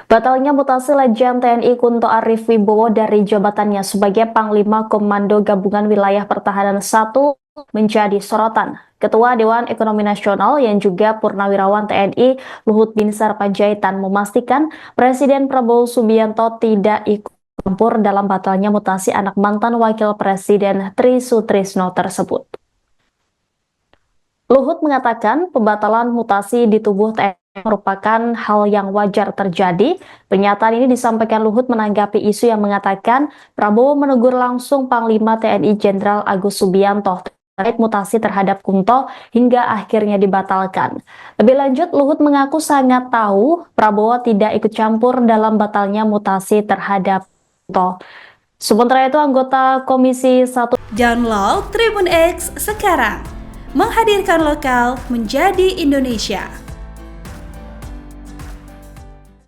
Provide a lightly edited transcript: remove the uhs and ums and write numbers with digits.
Batalnya mutasi Legend TNI Kunto Arif Wibowo dari jabatannya sebagai Panglima Komando Gabungan Wilayah Pertahanan 1 menjadi sorotan. Ketua Dewan Ekonomi Nasional yang juga Purnawirawan TNI Luhut Binsar Panjaitan memastikan Presiden Prabowo Subianto tidak ikut campur dalam batalnya mutasi anak mantan Wakil Presiden Tri Sutrisno tersebut. Luhut mengatakan pembatalan mutasi di tubuh TNI merupakan hal yang wajar terjadi. Pernyataan ini disampaikan Luhut menanggapi isu yang mengatakan Prabowo menegur langsung Panglima TNI Jenderal Agus Subianto terkait mutasi terhadap Kunto hingga akhirnya dibatalkan. Lebih lanjut, Luhut mengaku sangat tahu Prabowo tidak ikut campur dalam batalnya mutasi terhadap Kunto. Sementara itu, anggota Komisi 1 Download Tribun X sekarang, menghadirkan lokal menjadi Indonesia.